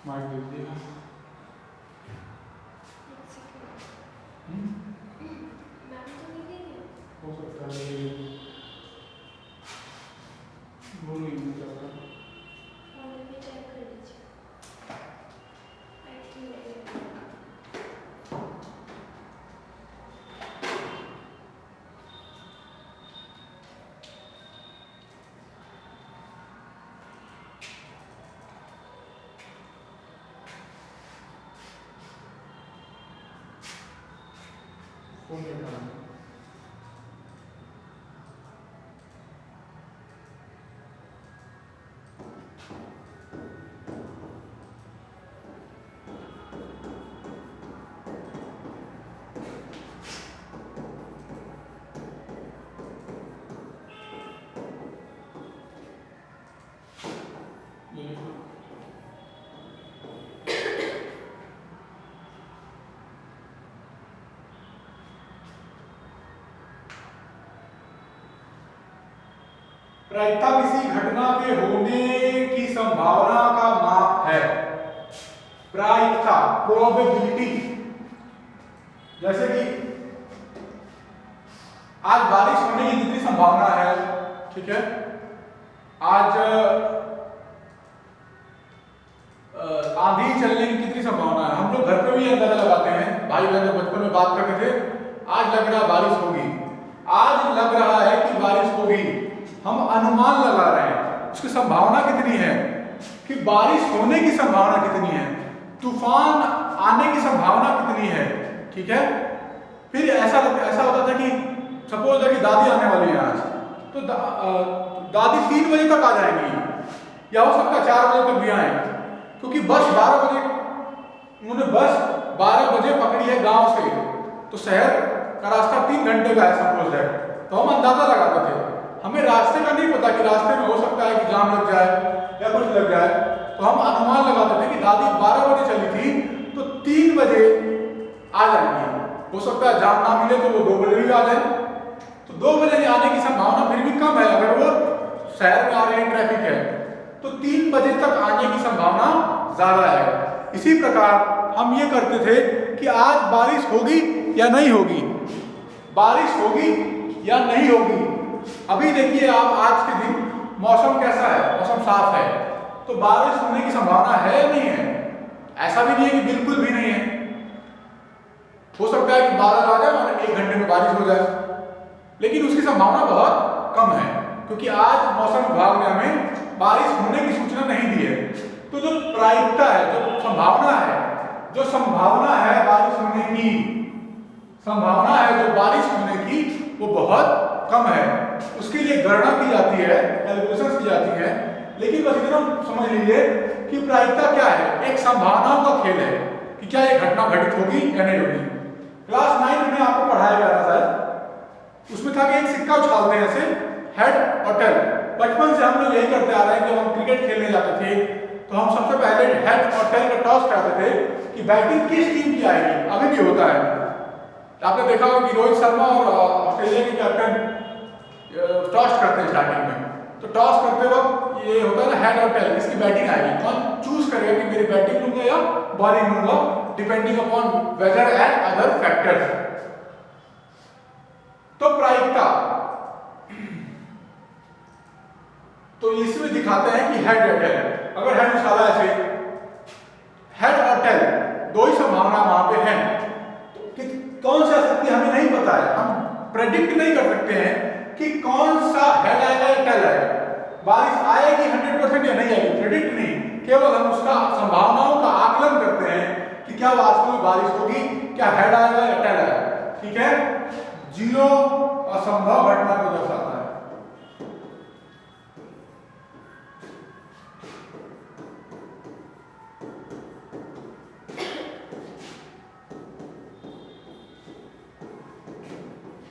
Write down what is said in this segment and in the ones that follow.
Mic दे दीजिएगा। हो सकता है बोलो ही नहीं चलता। फोन निकालना प्रायिकता किसी घटना के होने की संभावना का माप है। प्रायिकता प्रोबेबिलिटी, जैसे कि आज बारिश होने की कितनी संभावना है, ठीक है, आज आंधी चलने की कितनी संभावना है। हम लोग घर पे भी अंदाजा लगाते हैं, भाई बहन बचपन में बात करते थे, आज लग रहा बारिश होगी, आज लग रहा है कि बारिश होगी, हम अनुमान लगा रहे हैं। उसकी संभावना कितनी है कि बारिश होने की संभावना कितनी है, तूफान आने की संभावना कितनी है, ठीक है। फिर ऐसा होता था कि सपोज है कि दादी आने वाली है आज, तो दादी 3 बजे तक आ जाएंगी, या हो सकता है 4 बजे तक भी आए, क्योंकि बस 12 बजे, उन्होंने बस 12 बजे पकड़ी है गांव से, तो शहर का रास्ता 3 घंटे का है सपोज है, तो हम अंदाजा लगाते थे। हमें रास्ते का नहीं पता कि रास्ते में हो सकता है कि जाम लग जाए या कुछ लग जाए, तो हम अनुमान लगाते थे कि दादी 12 बजे चली थी तो 3 बजे आ जाएंगी। हो सकता है जाम ना मिले तो वो 2 बजे भी आ जाए, तो 2 बजे आने की संभावना फिर भी कम है। अगर वो शहर में आ रहे हैं, ट्रैफिक है, तो 3 बजे तक आने की संभावना ज्यादा है। इसी प्रकार हम ये करते थे कि आज बारिश होगी या नहीं होगी, बारिश होगी या नहीं होगी। अभी देखिए आप, आज के दिन मौसम कैसा है, मौसम साफ है, तो बारिश होने की संभावना है या नहीं है। ऐसा भी नहीं है कि बिल्कुल भी नहीं है, हो सकता है कि बादल आ जाए और 1 घंटे में बारिश हो जाए, लेकिन उसकी संभावना बहुत कम है, क्योंकि आज मौसम विभाग ने हमें बारिश होने की सूचना नहीं दी है। तो जो प्रायिकता है, जो संभावना है, बारिश होने की संभावना है, जो बारिश होने की, वो बहुत कम है। उसके लिए गणना की जाती है, कैलकुलेशन की जाती है, लेकिन बस इतना समझ लीजिए कि प्रायिकता क्या है, एक संभावनाओं का खेल है कि क्या ये घटना घटित होगी या नहीं होगी। क्लास 9 में आपको पढ़ाया गया था शायद, उसमें था कि एक सिक्का उछालते हैं ऐसे, हेड और टेल। बचपन से हम लोग यही करते आ रहे हैं, जब हम क्रिकेट खेलने जाते थे तो हम सबसे पहले हेड और टेल का टॉस कराते थे कि बैटिंग किस टीम की आएगी। अभी भी होता है, आपने देखा होगा कि रोहित शर्मा और ऑस्ट्रेलिया के कैप्टन टॉस करते हैं स्टार्टिंग में, तो टॉस करते वक्त ये होता है ना, हेड और टेल, इसकी बैटिंग आएगी, कौन चूज करेगा कि मेरी बैटिंग लूंगा या बॉलिंग लूंगा, depending upon weather and other factors. तो प्रायिकता, तो इसमें दिखाते हैं कि हेड या टेल, अगर हेड उछाला ऐसे, हेड और टेल दो ही संभावना वहां पे है, तो कौन सी आ सकती है हमें नहीं पता है, हम प्रेडिक्ट नहीं कर सकते हैं कि कौन सा हेड आएगा या टेल आएगा, बारिश आएगी 100% या नहीं आएगी, प्रेडिक्ट नहीं, केवल हम उसका संभावनाओं का आकलन करते हैं कि क्या वास्तव में बारिश होगी, क्या हेड आएगा या टेल आएगा, ठीक है। 0 असंभव घटना को दर्शाता है।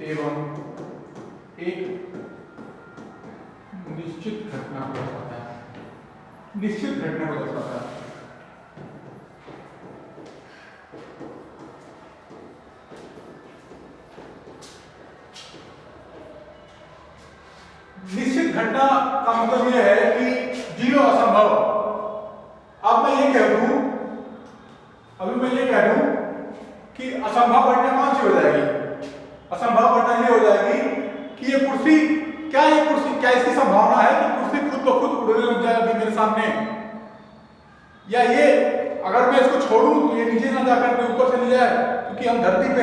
एवं एक निश्चित घटना को दर्शाता है, निश्चित घटना को दर्शाता है। निश्चित घटना का मतलब यह है कि 0 असंभव। अब मैं ये कह दूं मैं ये कह दूं कि असंभव घटना कौन सी हो जाएगी? असंभव घटना ये हो जाएगी कि ये कुर्सी क्या इसकी संभावना है कि कुर्सी खुद ब खुद उड़ने लग जाए अभी मेरे सामने, या ये अगर मैं इसको छोड़ूं तो ये नीचे ना जाकर के ऊपर चली जाए, क्योंकि हम धरती पे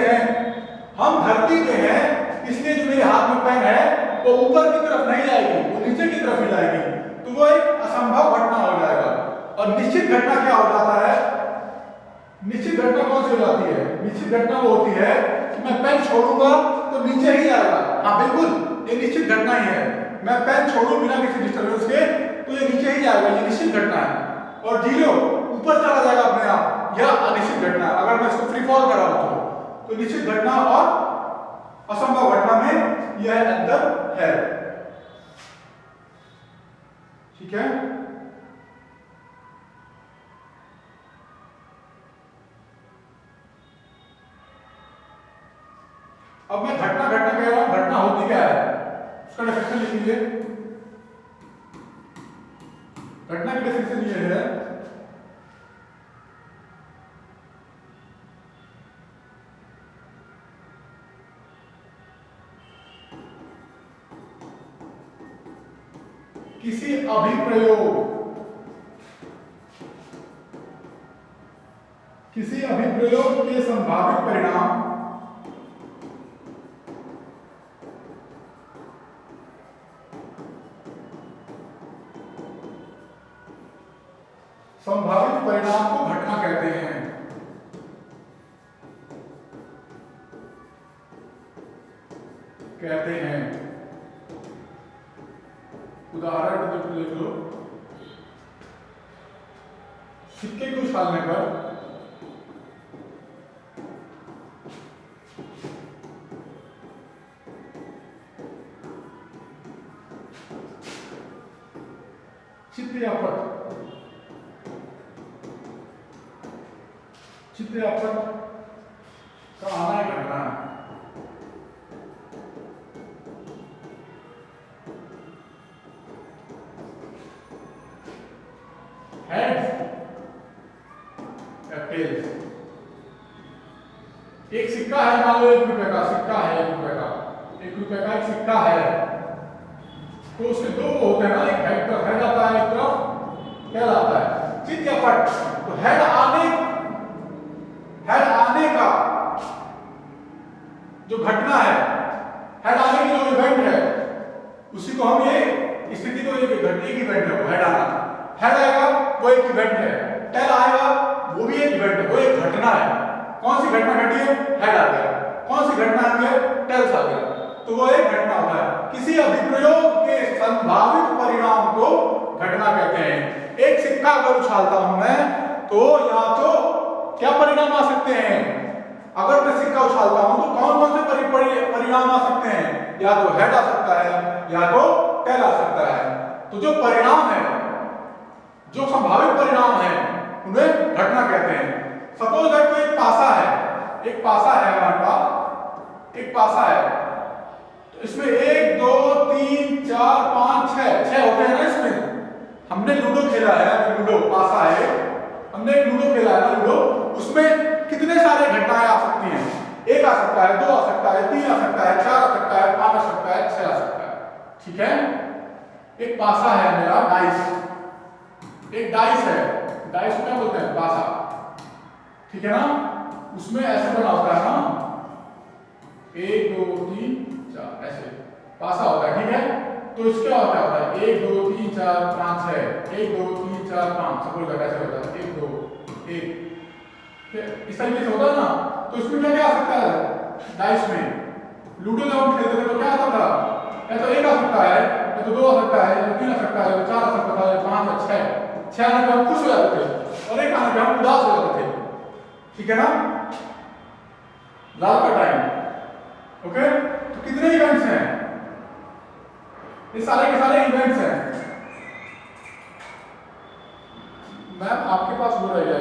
हैं, इसलिए जो मेरे हाथ में पेन है वो ऊपर की तरफ नहीं जाएगी, वो नीचे की तरफ ही जाएगी, तो वो एक असंभव घटना हो जाएगा। और निश्चित घटना क्या हो जाता है? निश्चित घटना कौन सी हो जाती है? निश्चित घटना वो होती है कि मैं पेन छोड़ूंगा तो नीचे ही आएगा। हाँ बिल्कुल, ये निश्चित घटना ही है। मैं पेन छोड़ू बिना किसी डिस्टर्बेंस के तो ये नीचे ही जाएगा, ये निश्चित घटना है। और 0 ऊपर चला जाएगा अपने आप, यह अनिश्चित घटना है। अगर मैं इसको फ्री फॉल कराऊं तो निश्चित घटना और असंभव घटना में यह अंतर है। ठीक है, अब मैं घटना कह रहा हूं, घटना होती क्या है उसका डेफिनेशन लिख लीजिए। घटना की डेफिनेशन ये है किसी अभिप्रयोग के संभावित परिणाम को घटना कहते हैं। उदाहरण के लिए लो, सिक्के को उछालने पर चित्त या पट का आना ही घटना है। एक सिक्का है, मान लो 1 रुपए का सिक्का है, 1 रुपए का एक सिक्का है, तो उसके दो होते हैं ना, एक हेड तरफ हेड आता है, एक तरफ टेल आता है, चित्त या पट। तो हेड आने का जो घटना है, हेड आने की जो इवेंट है, उसी को हम ये स्थिति को एक इवेंट है, वो हेड आना, हेड आएगा वो एक इवेंट है, टेल आएगा वो भी एक इवेंट है, वो एक घटना है। कौन सी घटना घटी है? हेड आ गया। कौन सी घटना आ गई? टेल्स आ गया, तो वो एक घटना होता है। किसी अभिप्रयोग के संभावित परिणाम को घटना कहते हैं। एक सिक्का अगर उछालता हूं मैं, तो या तो क्या परिणाम आ सकते हैं? अगर मैं सिक्का उछालता हूं तो कौन कौन से परिणाम आ सकते हैं? या तो हेड आ सकता है, या तो टेल आ सकता है। तो जो परिणाम है, जो संभावित परिणाम है, उन्हें घटना कहते हैं। सपोज दैट कोई एक पासा है हमारे पास, एक पासा है, तो इसमें 1 2 3 4 5 6 होते हैं ना। इसमें हमने लूडो खेला है, लूडो पासा है, हमने एक लूडो खेला है लूडो, उसमें कितने सारे घटनाएं आ सकती हैं? 1 आ सकता है, 2 आ सकता है, 3 आ सकता है, 4 आ सकता है, 5 आ सकता है, 6 आ सकता है। ठीक है, एक पासा है मेरा डाइस, एक डाइस है, डाइस को क्या बोलते हैं? पासा। ठीक है ना, उसमें ऐसे बना होता है ना, 1 2 3 4 ऐसे पासा होता है। ठीक है, तो इसका क्या होता है? 1 2 3 4 5 6, 1 2 3 4 5, सपोज ऐसे होता है, 1 2 1, इस तरीके से होता है ना। तो इसमें क्या क्या आ सकता है? डाइस में लूडो जब हम खेलते थे तो क्या आता था? या तो 1 आ सकता है, या तो 2 आ सकता है, या तो 3 आ सकता है, या तो 4 आ सकता है, 5 या 6 आने पे हम खुश हो जाते थे, और 1 आने पे हम उदास हो जाते थे। ठीक है ना, लाल का टाइम। ओके, तो कितने इवेंट्स हैं? ये सारे के सारे इवेंट्स हैं। मैम आपके पास वो रह गया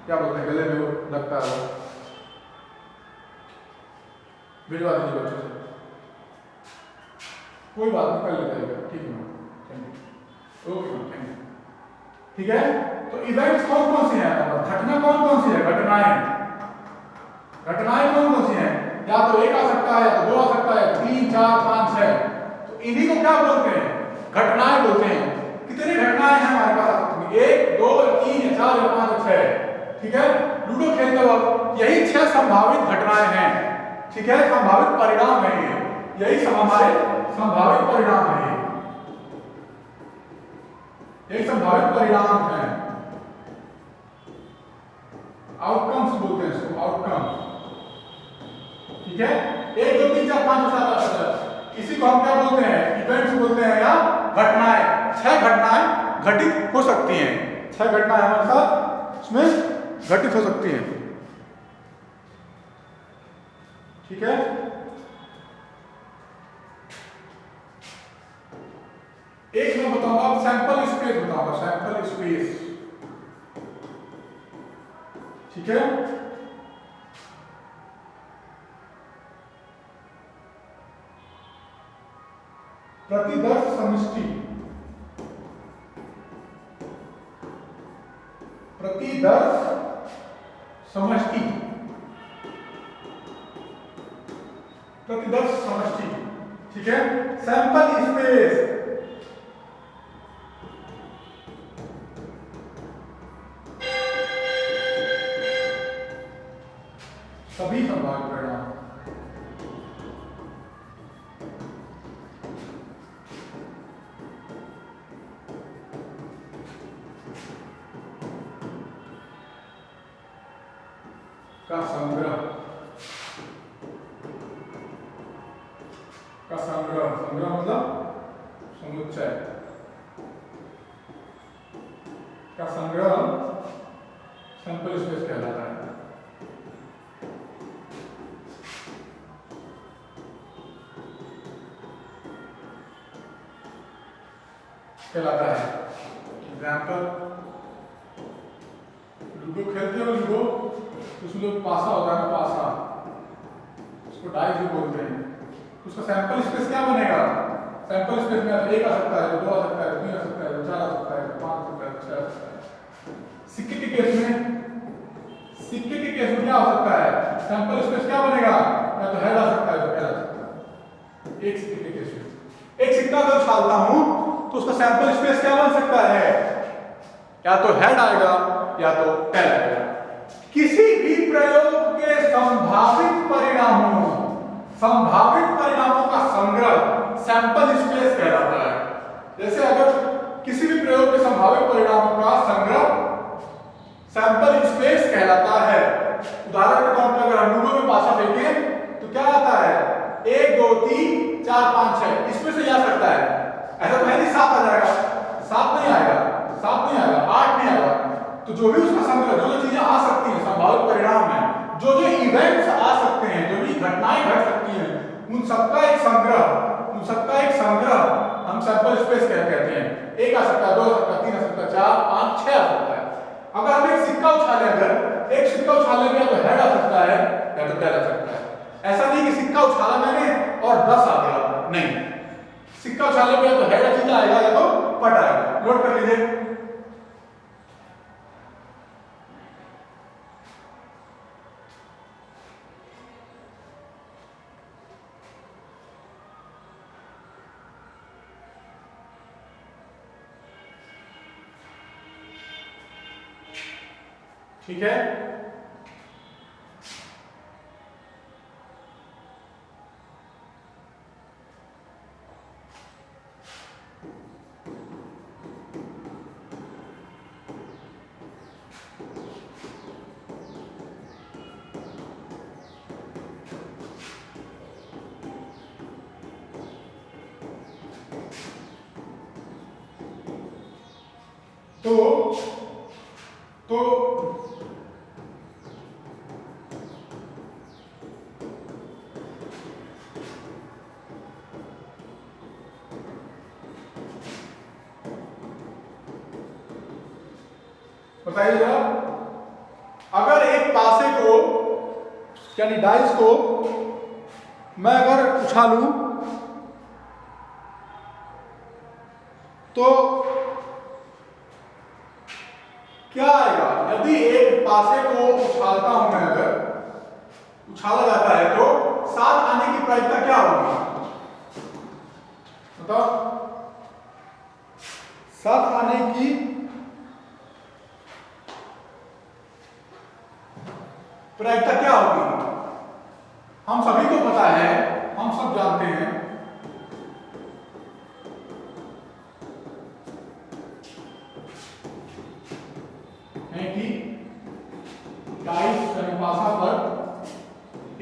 क्या बोलते हैं, गले में वो लगता है, भिजवा दीजिए बच्चों से। कोई बात नहीं, कर लेते हैं। ठीक है ma'am, thank you. Okay ma'am, thank you. ठीक है। तो इवेंट्स कौन कौन सी हैं, घटना कौन कौन सी है, घटनाएं कौन कौन सी हैं, या तो एक आ सकता है, या तो दो आ सकता है, 3 4 5 6। तो इन्हीं को क्या बोलते हैं, घटनाएं बोलते हैं। कितनी घटनाएं हैं हमारे पास, 1 2 3 4 5 6। ठीक है, लूडो खेलते वक्त यही 6 संभावित घटनाएं हैं। ठीक है, संभावित परिणाम है ये, यही सब हमारे संभावित परिणाम है, यही संभावित परिणाम है, आउटकम्स बोलते हैं इसको, आउटकम। ठीक है, 1 2 3 4 5 6 7 8, इसी को हम क्या बोलते हैं, इवेंट्स बोलते हैं या घटनाएं। 6 घटनाएं घटित हो सकती हैं, 6 घटनाएं हमारे साथ इसमें घटित हो सकती हैं। ठीक है, एक मैं बताऊंगा, सैंपल स्पेस बताऊंगा, सैंपल स्पेस। ठीक है, प्रतिदर्श समष्टि, प्रतिदर्श समष्टि, प्रतिदर्श समष्टि। ठीक है, सैंपल स्पेस सभी संभावित परिणाम। का संग्रह, का संग्रह, संग्रह मतलब समुच्चय, का संग्रह सैंपल स्पेस कहलाता है। कहलाता है। एग्जाम्पल, लूडो खेलते हो, लूडो उसमें जो पासा होता है ना, पासा, उसको डाइस भी बोलते हैं। उसका सैंपल स्पेस क्या बनेगा, सैंपल स्पेस में 1 आ सकता है, 2 आ सकता है, 3 आ सकता है, 4 आ सकता है, 5 आ सकता है, 6 आ सकता है। सिक्के के केस में, सिक्के के केस में क्या हो सकता है, सैंपल स्पेस क्या बनेगा, या तो हेड आ सकता है, तो टेल आ सकता है। एक सिक्के के केस में, एक सिक्का अगर उछालता हूं तो उसका सैंपल स्पेस क्या बन सकता है, या तो हेड आएगा या तो टेल आएगा। किसी भी प्रयोग के संभावित परिणामों, संभावित परिणामों का संग्रह सैंपल स्पेस कहलाता है। जैसे अगर किसी भी प्रयोग के संभावित परिणामों का संग्रह सैंपल स्पेस कहलाता है। उदाहरण के तौर पर अगर हम लूडो में पासा फेंकें तो क्या आता है, 1 2 3 4 5 6, इसमें से जा सकता है। ऐसा तो है नहीं 7 आ जाएगा, 7 नहीं आएगा, 7 नहीं आएगा, 8 नहीं आएगा। तो जो भी उसका संग्रह, जो जो चीजें आ सकती हैं, संभावित परिणाम है, जो जो इवेंट्स आ सकते हैं, जो भी घटनाएं घट सकती हैं, उन सबका एक संग्रह, उन सबका एक संग्रह हम सैंपल स्पेस कहते हैं। 1 आ सकता है, 2 आ सकता है, 3 आ सकता है, 4 5 6 आ सकता है। अगर हम एक सिक्का उछाले, अगर एक सिक्का उछालने में या तो हेड आ सकता है या तो टेल आ सकता है। ऐसा नहीं कि सिक्का उछाला मैंने और 10 आ गया, नहीं, सिक्का उछालने में या तो हेड सीधा आएगा या तो पट आएगा। नोट कर लीजिए। ठीक है, तो बताइए जरा, अगर एक पासे को यानी डाइस को मैं अगर उछालूं तो क्या आएगा? यदि एक पासे को उछालता हूं मैं, अगर उछाला जाता है तो साथ आने की प्रायिकता क्या होगी? बताओ, साथ आने की प्रायिकता क्या होगी? हम सभी को पता है, हम सब जानते हैं कि डाइस अनुपासा पर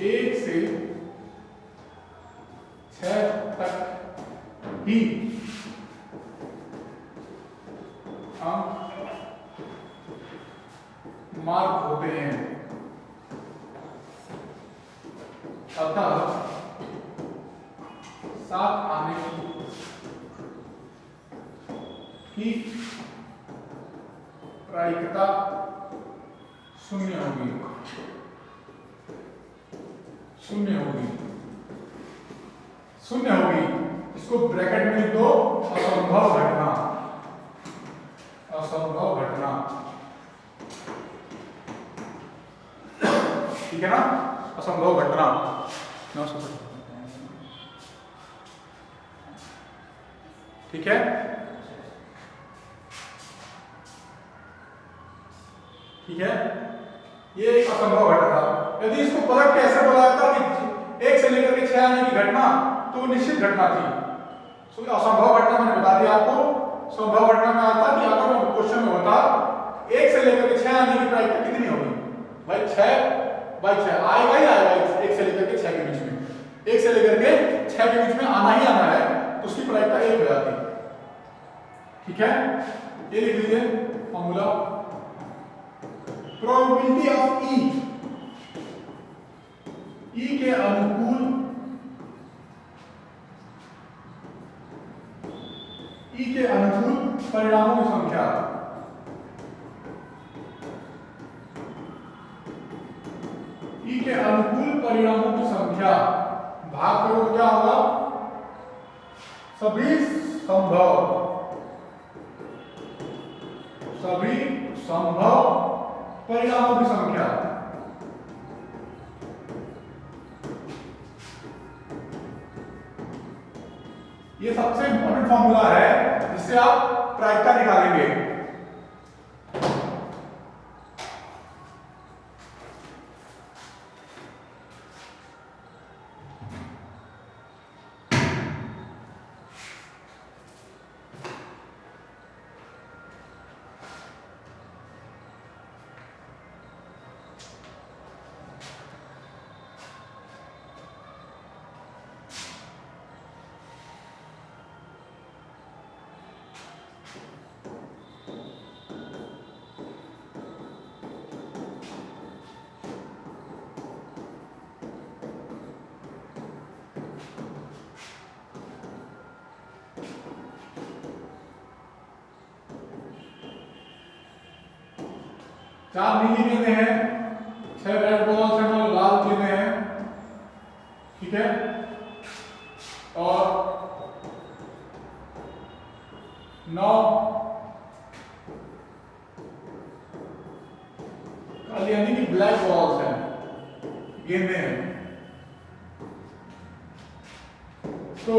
1 से 6 तक ही मार्क होते हैं। अतः साथ आने की प्रायिकता 0 होगी, 0 होगी, 0 होगी। इसको ब्रैकेट में लिख दो, असंभव घटना, असंभव घटना। ठीक है ना, असंभव घटना। ठीक है, ठीक है, ये एक असंभव घटना था। यदि इसको पलट के ऐसे बोला जाता कि 1 से लेकर के 6 आने की घटना, तो वो निश्चित घटना थी। सो असंभव घटना मैंने बता दिया आपको। संभव घटना में आता कि अगर क्वेश्चन में होता 1 से लेकर के 6 आने की प्रायिकता कितनी होगी? भाई 6/6 आएगा ही आएगा, 1 से लेकर के 6 के बीच में, 1 से लेकर के 6 के बीच में आना ही आना है, तो उसकी प्रायिकता 1 हो जाती। ठीक है, ये लिख लीजिए फॉर्मूला। प्रोबेबिलिटी ऑफ ई के अनुकूल, ई के अनुकूल परिणामों की संख्या, ई के अनुकूल परिणामों की संख्या भाग करो तो क्या होगा? सभी संभव, सभी संभव परिणामों की संख्या। ये सबसे इंपॉर्टेंट फॉर्मूला है जिससे आप प्रायिकता निकालेंगे। चार नीली गेंदें हैं, 6 रेड बॉल्स हैं और लाल गेंदें हैं। ठीक है, और 9 काली यानी कि ब्लैक बॉल्स हैं, गेंदें हैं। तो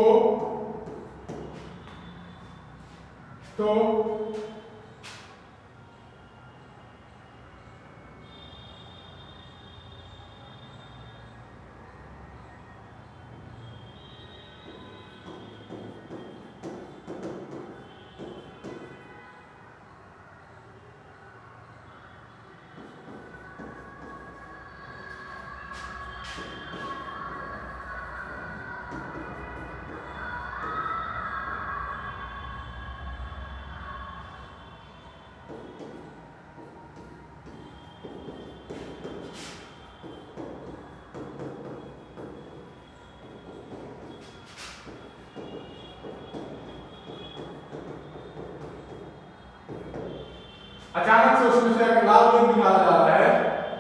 अचानक से उसमें से अगर लाल गेंद निकाला जा रहा है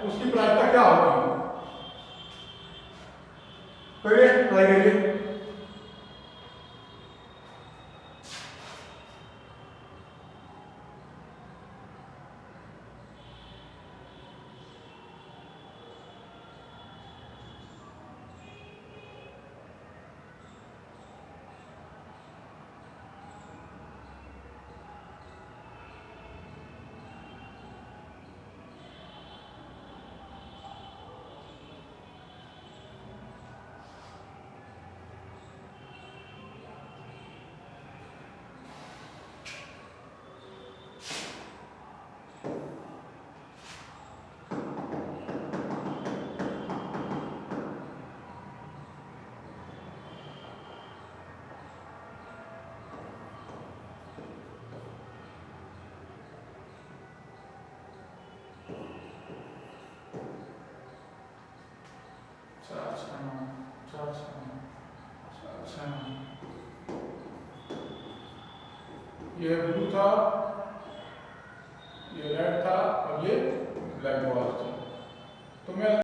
तो उसकी प्रायिकता क्या होगी? करिए, ट्राई करिए। ये ब्लू था, ये रेड था और ये ब्लैक बॉल थी। तो मैं